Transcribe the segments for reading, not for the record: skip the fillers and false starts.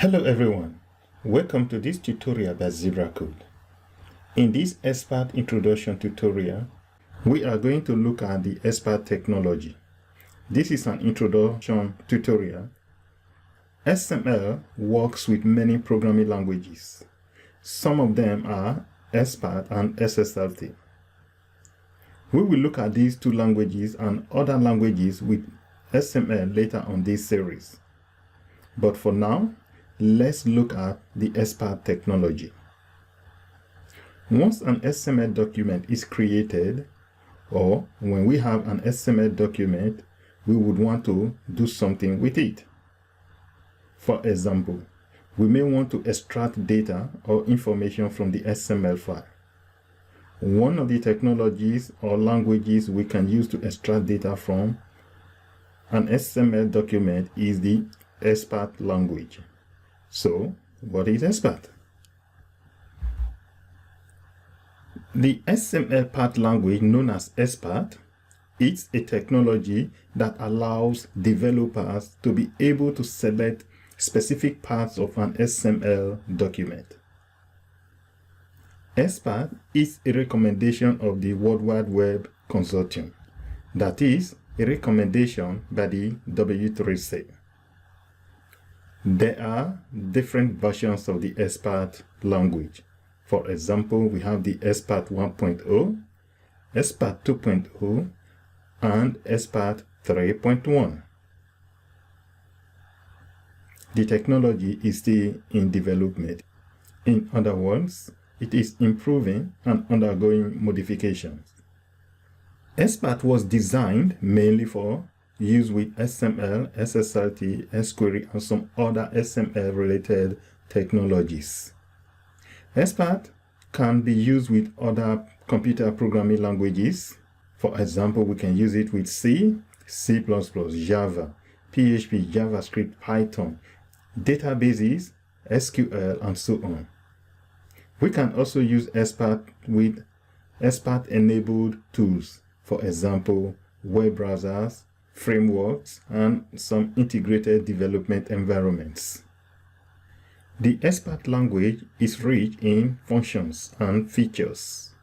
Hello everyone, welcome to this tutorial by Zebra Code. In this XPath introduction tutorial, we are going to look at the XPath technology. This is an introduction tutorial. XML works with many programming languages. Some of them are XPath and SSLT. We will look at these two languages and other languages with XML later on this series. But for now, let's look at the XPath technology. Once an XML document is created, or when we have an XML document, we would want to do something with it. For example, we may want to extract data or information from the XML file. One of the technologies or languages we can use to extract data from an XML document is the XPath language. So, what is XPath? The XML path language known as XPath is a technology that allows developers to be able to select specific parts of an XML document. XPath is a recommendation of the World Wide Web Consortium, that is, a recommendation by the W3C. There are different versions of the XPath language. For example, we have the XPath 1.0, XPath 2.0, and XPath 3.1. The technology is still in development. In other words, it is improving and undergoing modifications. XPath was designed mainly for use with XML, SSLT, SQuery, and some other XML-related technologies. XPath can be used with other computer programming languages. For example, we can use it with C, C++, Java, PHP, JavaScript, Python, databases, SQL, and so on. We can also use XPath with XPath-enabled tools. For example, web browsers, frameworks, and some integrated development environments. The XPath language is rich in functions and features.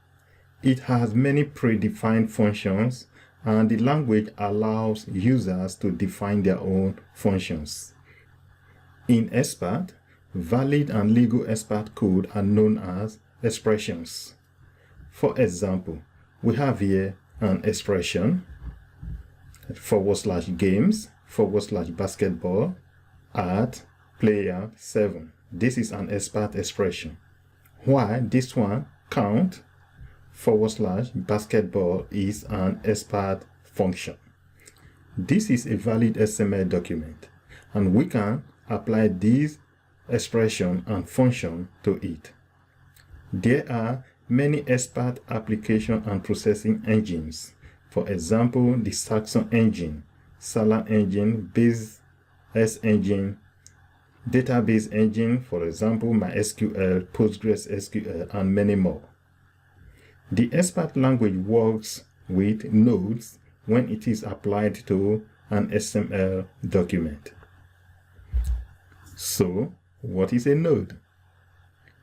It has many predefined functions, and the language allows users to define their own functions. In XPath, valid and legal XPath code are known as expressions. For example, we have here an expression /games /basketball @player 7. This is an XPath expression. While this one count /basketball is an XPath function. This is a valid XML document, and we can apply this expression and function to it. There are many XPath application and processing engines. For example, the Saxon engine, Salam engine, Base S engine, database engine, for example, MySQL, PostgreSQL, and many more. The XPath language works with nodes when it is applied to an XML document. So, what is a node?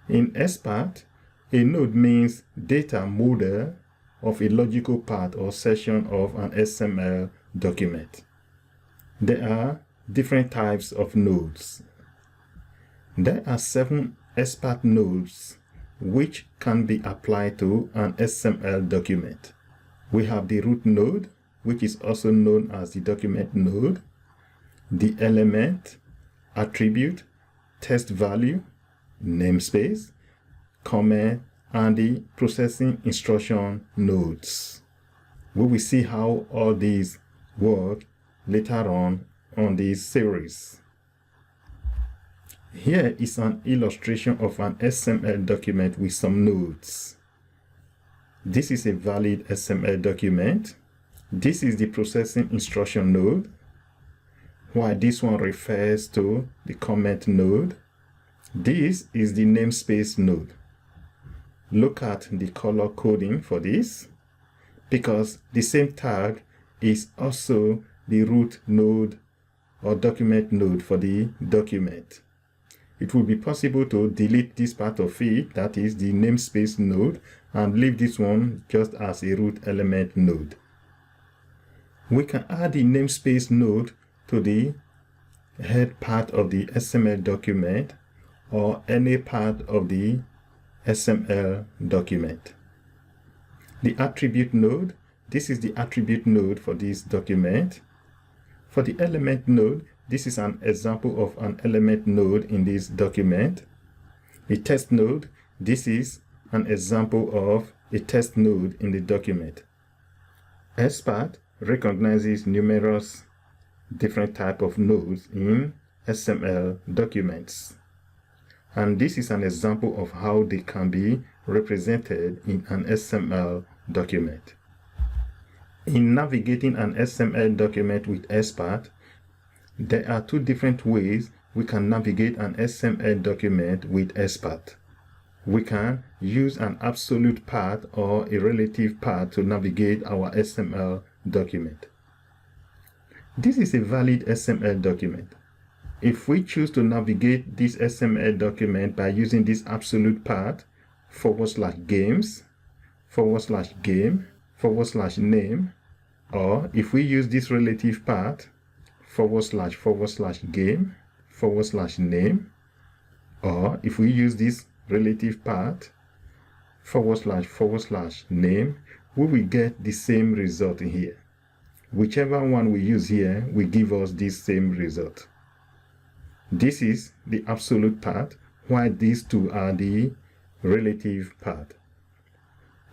In XPath, a node means data model of a logical part or section of an XML document. There are different types of nodes. There are 7 XPath nodes which can be applied to an XML document. We have the root node, which is also known as the document node, the element, attribute, text value, namespace, comment, and the processing instruction nodes. We will see how all these work later on this series. Here is an illustration of an XML document with some nodes. This is a valid XML document. This is the processing instruction node, while this one refers to the comment node. This is the namespace node. Look at the color coding for this, because the same tag is also the root node or document node for the document. it will be possible to delete this part of it, that is the namespace node, and leave this one just as a root element node. We can add the namespace node to the head part of the XML document or any part of the XML document. The attribute node, this is the attribute node for this document. For the element node, this is an example of an element node in this document. The text node, this is an example of a text node in the document. XPath recognizes numerous different types of nodes in XML documents. And this is an example of how they can be represented in an XML document. In navigating an XML document with XPath, there are two different ways we can navigate an XML document with XPath. We can use an absolute path or a relative path to navigate our XML document. This is a valid XML document. If we choose to navigate this XML document by using this absolute path, /games, /game, /name, or if we use this relative path, /game, /name, or if we use this relative path, /name, we will get the same result here. Whichever one we use here will give us this same result. This is the absolute path, while these two are the relative path.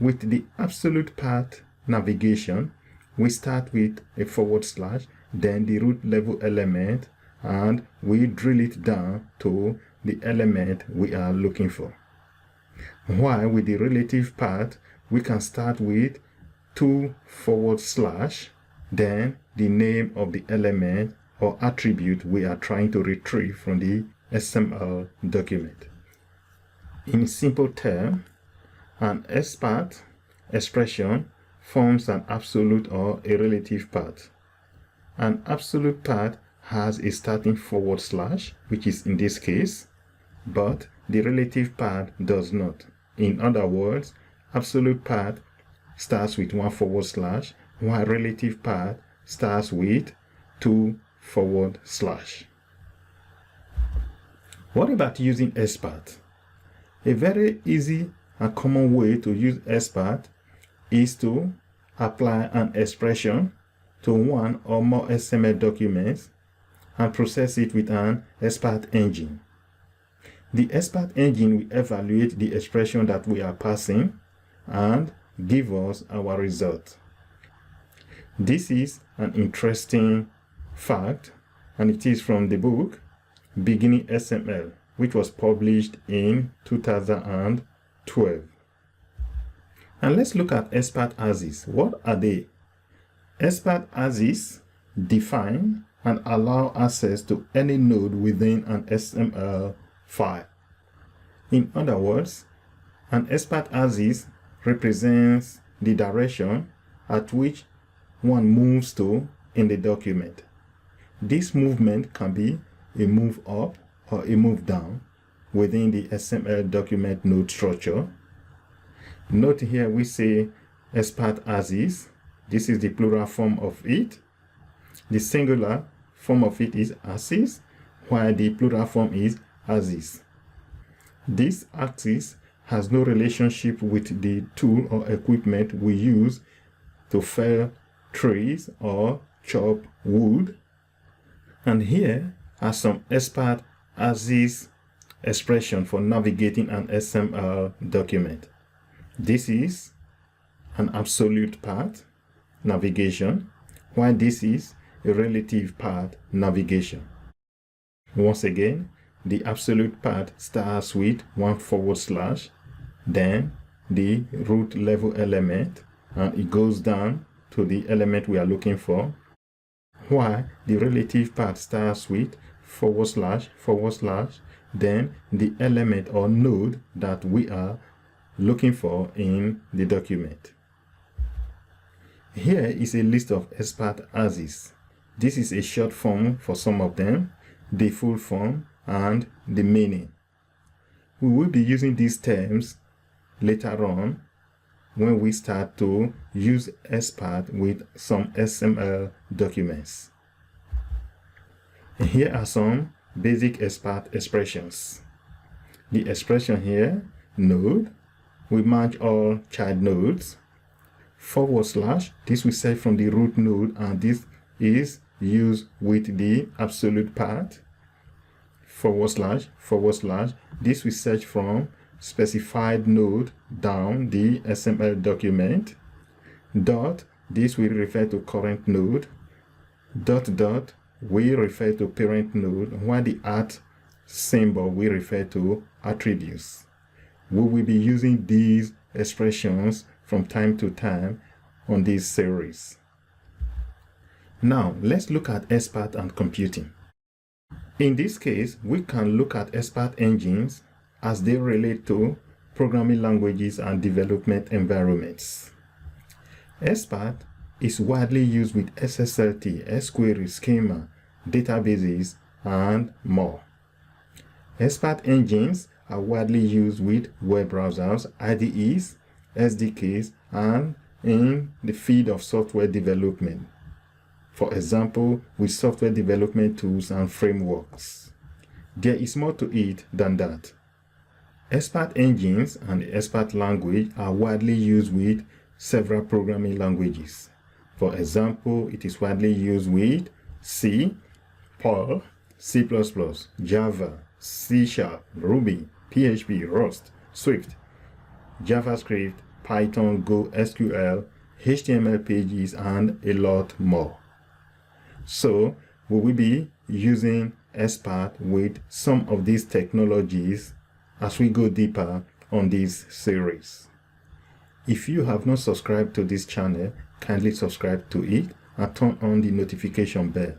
With the absolute path navigation, we start with a /, then the root level element, and we drill it down to the element we are looking for. While with the relative path, we can start with 2 /, then the name of the element or attribute we are trying to retrieve from the XML document. In simple terms, an XPath expression forms an absolute or a relative path. An absolute path has a starting /, which is in this case, but the relative path does not. In other words, absolute path starts with 1 /, while relative path starts with 2 /. What about using XPath? A very easy and common way to use XPath is to apply an expression to one or more XML documents and process it with an XPath engine. The XPath engine will evaluate the expression that we are passing and give us our result. This is an interesting fact, and it is from the book Beginning XML, which was published in 2012. And let's look at XPath axes. What are they? XPath axes define and allow access to any node within an XML file. In other words, an XPath axis represents the direction at which one moves to in the document. This movement can be a move up or a move down within the XML document node structure. Note here we say XPath axis. This is the plural form of it. The singular form of it is axis, while the plural form is axis. This axis has no relationship with the tool or equipment we use to fell trees or chop wood. And here are some XPath axis expression for navigating an XML document. This is an absolute path navigation, while this is a relative path navigation. Once again, the absolute path starts with 1 /, then the root level element, and it goes down to the element we are looking for, while the relative path starts with /, then the element or node that we are looking for in the document. Here is a list of XPath axes. This is a short form for some of them. The full form and the meaning. We will be using these terms later on when we start to use XPath with some XML documents. Here are some basic XPath expressions. The expression here, node, we match all child nodes. /, this we set from the root node, and this is used with the absolute part. // this we search from specified node down the XML document. Dot, this will refer to current node. Dot will refer to parent node, while the @ symbol will refer to attributes. We will be using these expressions from time to time on this series. Now let's look at XPath and computing. In this case, we can look at XPath engines as they relate to programming languages and development environments. XPath is widely used with SSLT, SQuery, schema, databases, and more. XPath engines are widely used with web browsers, IDEs, SDKs, and in the field of software development. For example, with software development tools and frameworks. There is more to it than that. XPath engines and the XPath language are widely used with several programming languages. For example, it is widely used with C, Perl, C++, Java, C#, Ruby, PHP, Rust, Swift, JavaScript, Python, Go, SQL, HTML pages, and a lot more. So we will be using XPath with some of these technologies as we go deeper on this series. If you have not subscribed to this channel, kindly subscribe to it and turn on the notification bell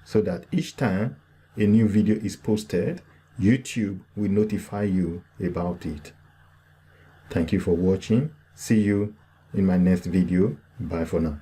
so that each time a new video is posted, YouTube will notify you about it. Thank you for watching. See you in my next video. Bye for now.